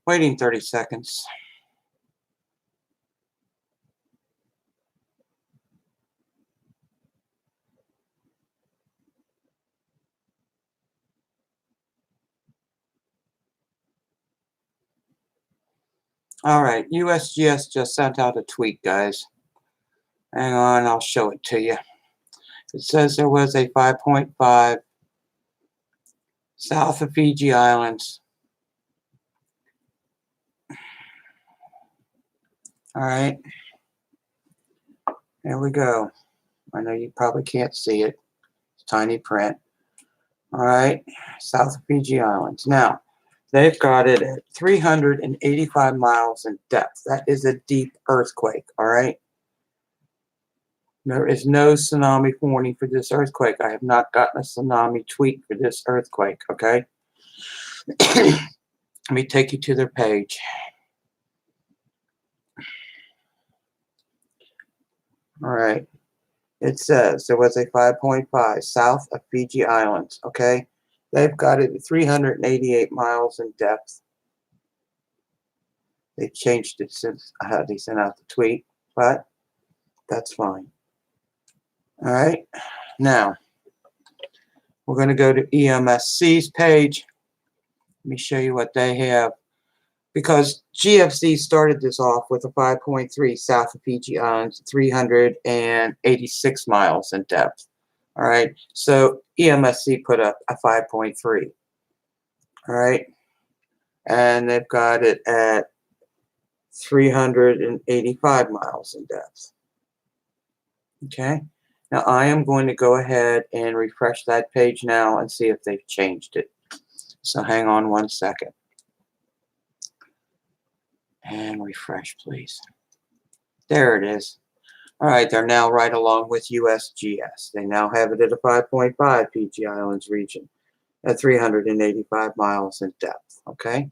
Waiting 30 seconds. All right, USGS just sent out a tweet, guys. Hang on, I'll show it to you. It says there was a 5.5 south of Fiji Islands. All right, there we go. I know you probably can't see it. It's tiny print. All right, south of Fiji Islands. Now, they've got it at 385 miles in depth. That is a deep earthquake, all right? There is no tsunami warning for this earthquake. I have not gotten a tsunami tweet for this earthquake, okay? Let me take you to their page. All right. It says there was a 5.5 south of Fiji Islands, okay? They've got it at 388 miles in depth. They changed it since they sent out the tweet, but that's fine. All right. Now, we're going to go to EMSC's page. Let me show you what they have. Because GFC started this off with a 5.3 south of Fiji Islands, 386 miles in depth. All right, so EMSC put up a 5.3. All right, and they've got it at 385 miles in depth. Okay, now I am going to go ahead and refresh that page now and see if they've changed it. So hang on one second. And refresh, please. There it is. All right, they're now right along with USGS. They now have it at a 5.5 Fiji Islands region at 385 miles in depth, okay?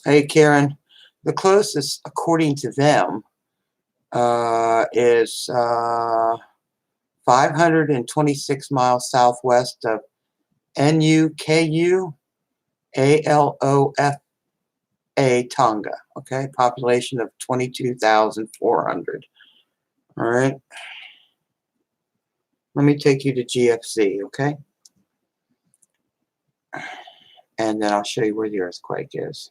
Hey, Karen, the closest, according to them, is 526 miles southwest of NEIC Tonga, okay? Population of 22,400. All right. Let me take you to GFC, okay? And then I'll show you where the earthquake is.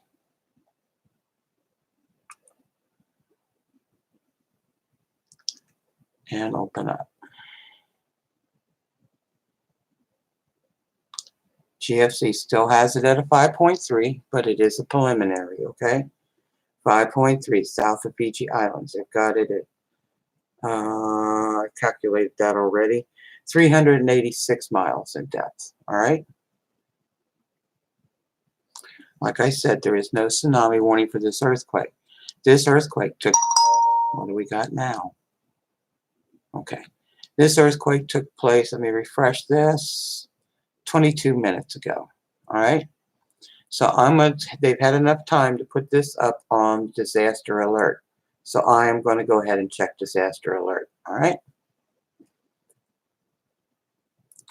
And open up. GFC still has it at a 5.3, but it is a preliminary, okay? 5.3 south of Fiji Islands. They've got it at, I calculated that already, 386 miles in depth, all right? Like I said, there is no tsunami warning for this earthquake. This earthquake took, what do we got now? Okay, this earthquake took place, let me refresh this, 22 minutes ago, all right? So they've had enough time to put this up on disaster alert. So I am going to go ahead and check disaster alert, all right?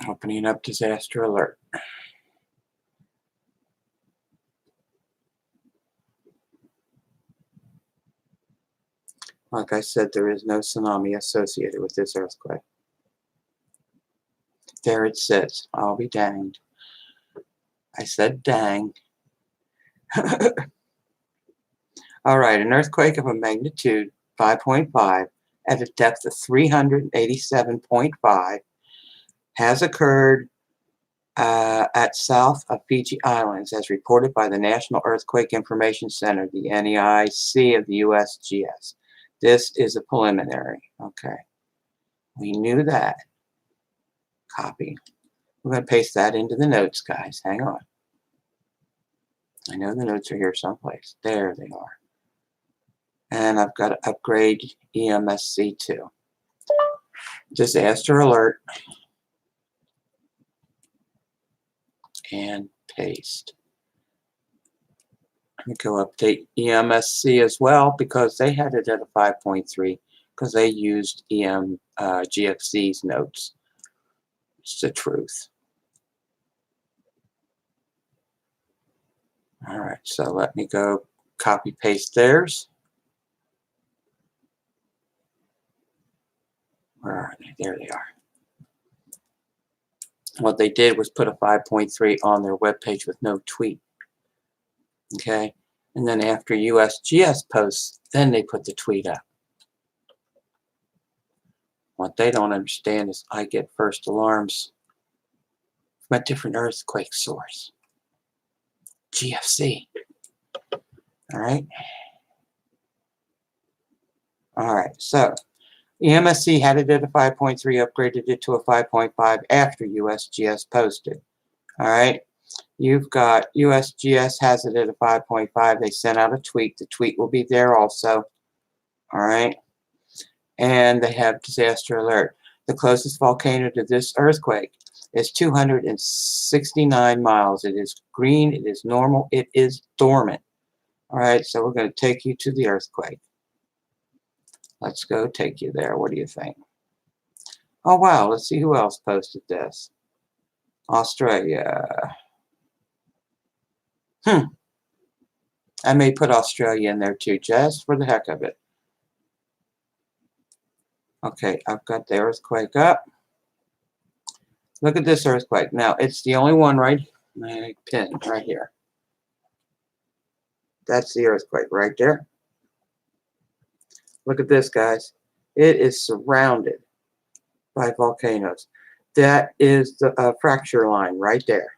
Opening up disaster alert. Like I said, there is no tsunami associated with this earthquake. There it says, I'll be danged. I said dang. All right, an earthquake of a magnitude 5.5 at a depth of 387.5 has occurred at south of Fiji Islands, as reported by the National Earthquake Information Center, the NEIC of the USGS. This is a preliminary, okay? We knew that. Copy. We're going to paste that into the notes, guys. Hang on. I know the notes are here someplace. There they are. And I've got to upgrade EMSC too. Disaster alert. And paste. Let me go update EMSC as well, because they had it at a 5.3 because they used GFC's notes. It's the truth. All right, so let me go copy paste theirs. Where are they? There they are. What they did was put a 5.3 on their webpage with no tweet. Okay, and then after USGS posts, then they put the tweet up. What they don't understand is I get first alarms from a different earthquake source. GFC. All right. All right, so EMSC had it at a 5.3, upgraded it to a 5.5 after USGS posted. All right, you've got USGS has it at a 5.5. They sent out a tweet. The tweet will be there also. All right, and they have disaster alert. The closest volcano to this earthquake is 269 miles. It is green. It is normal. It is dormant. All right, so we're going to take you to the earthquake. Let's go take you there. What do you think? Oh, wow. Let's see who else posted this. Australia. I may put Australia in there too, just for the heck of it. Okay, I've got the earthquake up. Look at this earthquake. Now, it's the only one right, my pin right here. That's the earthquake right there. Look at this, guys. It is surrounded by volcanoes. That is the fracture line right there.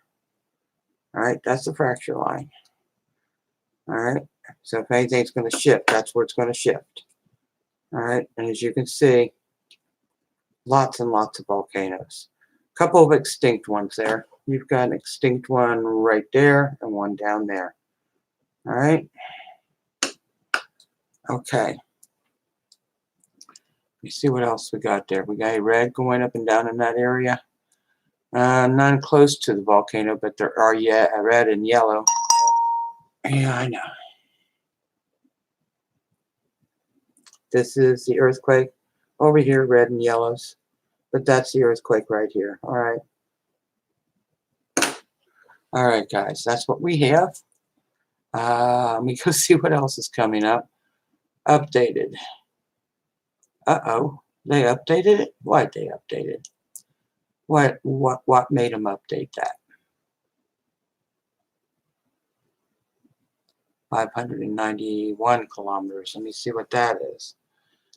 All right, that's the fracture line. All right, so if anything's going to shift, that's where it's going to shift. All right, and as you can see, lots and lots of volcanoes. A couple of extinct ones there. You've got an extinct one right there and one down there. All right. Okay. You see what else we got there. We got a red going up and down in that area. None close to the volcano, but there are red and yellow. Yeah, I know. This is the earthquake. Over here, red and yellows. But that's the earthquake right here. All right. All right, guys. That's what we have. Let me go see what else is coming up. Updated. Uh-oh. They updated it? Why'd they update it? What made them update that? 591 kilometers. Let me see what that is.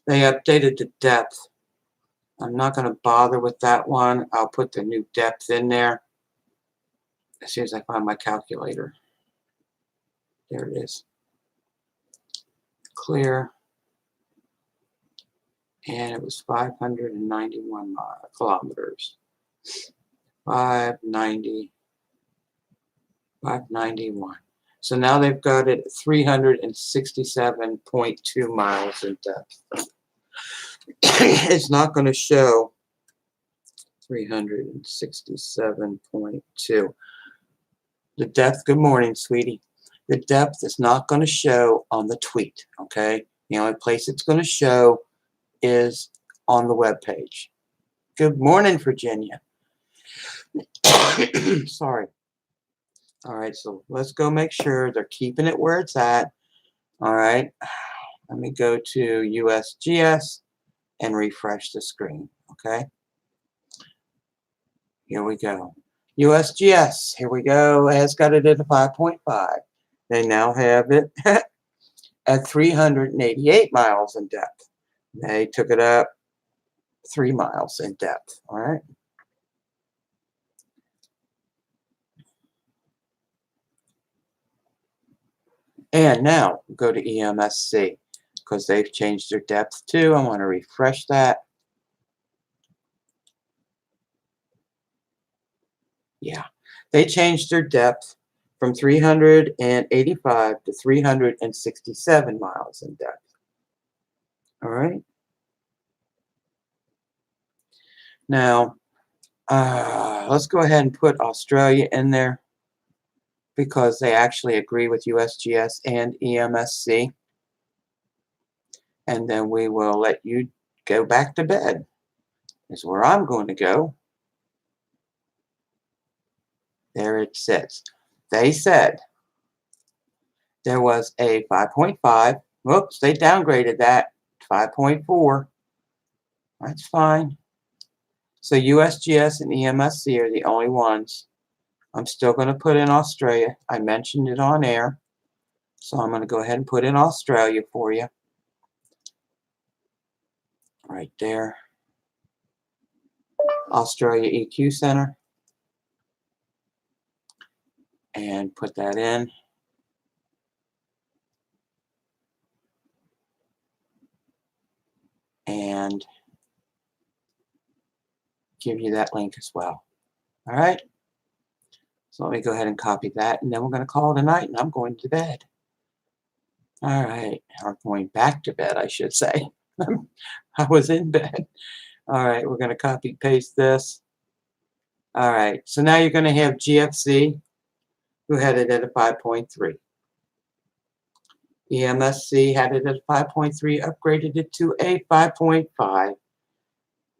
They updated the depth. I'm not going to bother with that one. I'll put the new depth in there as soon as I find my calculator. There it is. Clear. And it was 591 kilometers. 591. So now they've got it at 367.2 miles in depth. It's not going to show 367.2. The depth, good morning, sweetie. The depth is not going to show on the tweet, okay? The only place it's going to show is on the web page. Good morning, Virginia. Sorry. All right, so let's go make sure they're keeping it where it's at. All right, let me go to USGS and refresh the screen, okay? Here we go. USGS, here we go, has got it at a 5.5. They now have it at 388 miles in depth. They took it up 3 miles in depth, all right? And now go to EMSC because they've changed their depth too. I want to refresh that. Yeah, they changed their depth from 385 to 367 miles in depth. All right. Now, let's go ahead and put Australia in there because they actually agree with USGS and EMSC. And then we will let you go back to bed. Is where I'm going to go. There it sits. They said there was a 5.5. Whoops, they downgraded that. 5.4. That's fine. So USGS and EMSC are the only ones. I'm still going to put in Australia. I mentioned it on air. So I'm going to go ahead and put in Australia for you. Right there. Australia EQ Center. And put that in. And give you that link as well. All right. So let me go ahead and copy that, and then we're going to call it a night, and I'm going to bed. All right. Or going back to bed, I should say. I was in bed. All right. We're going to copy paste this. All right. So now you're going to have GFC, who had it at a 5.3. EMSC had it at a 5.3, upgraded it to a 5.5.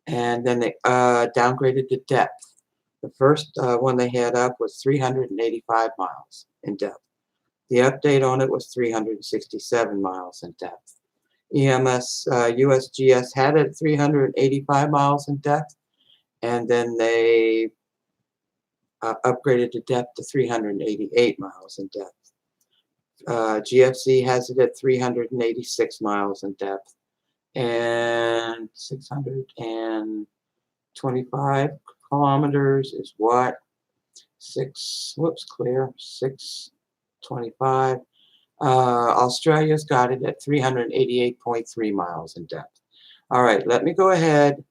And then they downgraded the depth. The first one they had up was 385 miles in depth. The update on it was 367 miles in depth. USGS had it at 385 miles in depth, and then they upgraded the depth to 388 miles in depth. GFC has it at 386 miles in depth, and 625 kilometers is what? 625. Australia's got it at 388.3 miles in depth. All right, let me go ahead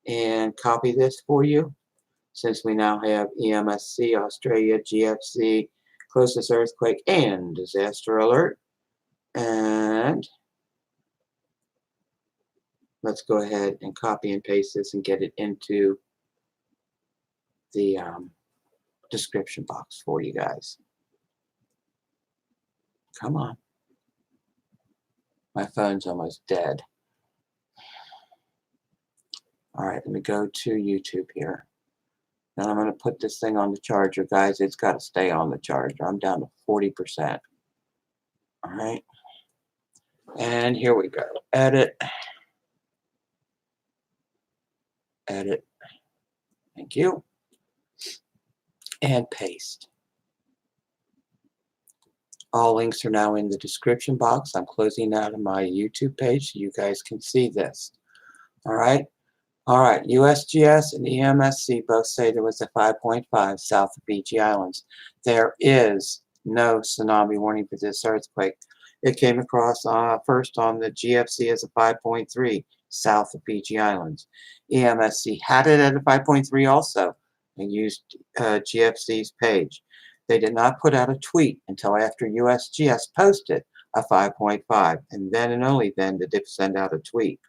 and copy this for you, since we now have EMSC, Australia, GFC, closest earthquake, and disaster alert. And let's go ahead and copy and paste this and get it into the description box for you guys. Come on. My phone's almost dead. All right, let me go to YouTube here. Now I'm going to put this thing on the charger, guys. It's got to stay on the charger. I'm down to 40%. All right. And here we go. Edit. Edit. Thank you. And paste. All links are now in the description box. I'm closing out of my YouTube page so you guys can see this. All right. All right. USGS and EMSC both say there was a 5.5 south of Fiji Islands. There is no tsunami warning for this earthquake. It came across first on the GFC as a 5.3 south of Fiji Islands. EMSC had it at a 5.3 also and used GFC's page. They did not put out a tweet until after USGS posted a 5.5, and then and only then did they send out a tweet.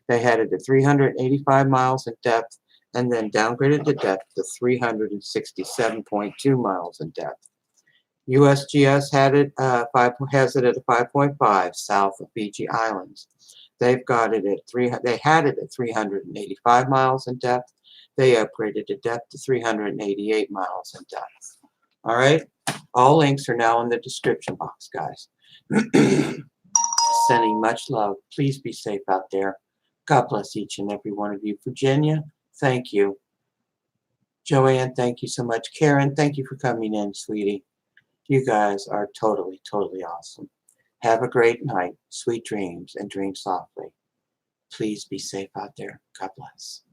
They had it at 385 miles in depth and then downgraded the depth to 367.2 miles in depth. USGS had it has it at a 5.5 south of Fiji Islands. They've got it at they had it at 385 miles in depth. They upgraded the depth to 388 miles in depth. All right. All links are now in the description box, guys. Sending much love. Please be safe out there. God bless each and every one of you. Virginia, thank you. Joanne, thank you so much. Karen, thank you for coming in, sweetie. You guys are totally, totally awesome. Have a great night. Sweet dreams and dream softly. Please be safe out there. God bless.